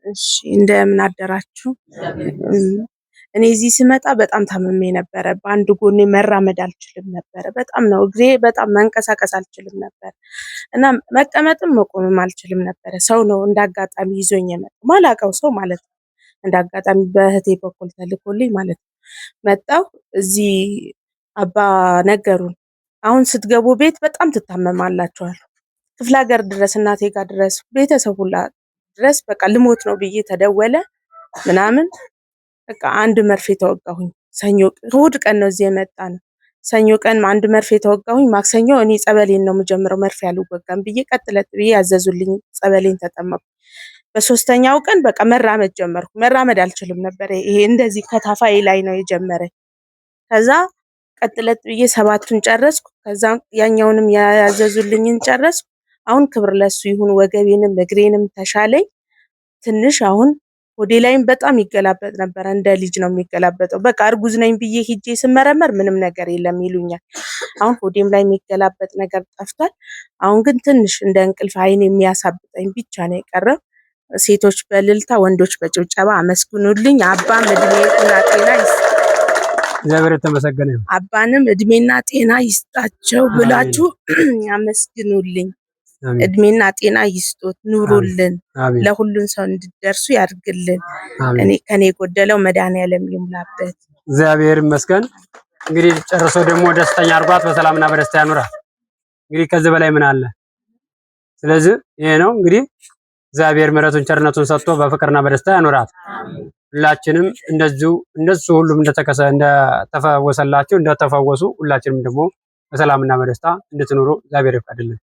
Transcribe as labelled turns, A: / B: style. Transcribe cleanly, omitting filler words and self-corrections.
A: እሺ እንደምን አደራችሁ። እኔ እዚህ ስመጣ በጣም ታምሜ ነበረ። በአንድ ጎኔ መራመድ አልችልም ነበረ። በጣም ነው እግሬ በጣም መንቀሳቀስ አልችልም ነበር እና መቀመጥም መቆምም አልችልም ነበረ። ሰው ነው እንዳጋጣሚ ይዞኝ የመጣው ማላውቀው ሰው ማለት ነው። እንዳጋጣሚ በእህቴ በኩል ተልኮልኝ ማለት ነው። መጣሁ እዚህ አባ ነገሩን አሁን ስትገቡ ቤት በጣም ትታመማላችሁ አሉ። ክፍለ ሀገር ድረስ እናቴ ጋር ድረስ ቤተሰብ ሁላ ድረስ በቃ ልሞት ነው ብዬ ተደወለ ምናምን በቃ አንድ መርፌ ተወጋሁኝ። ሰኞ እሑድ ቀን ነው እዚህ የመጣ ነው። ሰኞ ቀን አንድ መርፌ ተወጋሁኝ። ማክሰኞ እኔ ጸበሌን ነው የምጀምረው መርፌ አልወጋም ብዬ ቀጥለት ብዬ ያዘዙልኝ ጸበሌን ተጠመቅኩ። በሶስተኛው ቀን በቃ መራመድ ጀመርኩ። መራመድ አልችልም ነበር። ይሄ እንደዚህ ከታፋዬ ላይ ነው የጀመረኝ። ከዛ ቀጥለት ብዬ 7ቱን ጨረስኩ። ከዛ ያኛውንም ያዘዙልኝን ጨረስኩ። አሁን ክብር ለሱ ይሁን ወገቤንም እግሬንም ተሻለኝ። ትንሽ አሁን ሆዴ ላይም በጣም ይገላበጥ ነበር። እንደ ልጅ ነው የሚገላበጠው። በቃ እርጉዝ ነኝ ብዬ ሂጄ ስመረመር ምንም ነገር የለም ይሉኛል። አሁን ሆዴም ላይ የሚገላበጥ ነገር ጠፍቷል። አሁን ግን ትንሽ እንደ እንቅልፍ አይን የሚያሳብጠኝ ብቻ ነው የቀረው። ሴቶች በእልልታ ወንዶች በጭብጨባ አመስግኑልኝ። አባም እድሜና ጤና
B: እግዚአብሔር የተመሰገነ ይሁን።
A: አባንም እድሜና ጤና ይስጣቸው ብላችሁ አመስግኑልኝ። እድሜና ጤና ይስጦት፣ ኑሩልን፣ ለሁሉም ሰው እንድደርሱ ያድርግልን። ከኔ የጎደለው መድኃኒዓለም ይሙላበት።
B: እግዚአብሔር ይመስገን። እንግዲህ ጨርሶ ደግሞ ደስተኛ አርጓት በሰላምና በደስታ ያኑራል። እንግዲህ ከዚህ በላይ ምን አለ? ስለዚህ ይሄ ነው እንግዲህ እግዚአብሔር ምሕረቱን ቸርነቱን ሰጥቶ በፍቅርና በደስታ ያኑራት። ሁላችንም እንደሱ ሁሉም እንደተፈወሰላቸው እንደተፈወሱ ሁላችንም ደግሞ በሰላምና በደስታ እንድትኖሩ እግዚአብሔር ይፍቀድልን።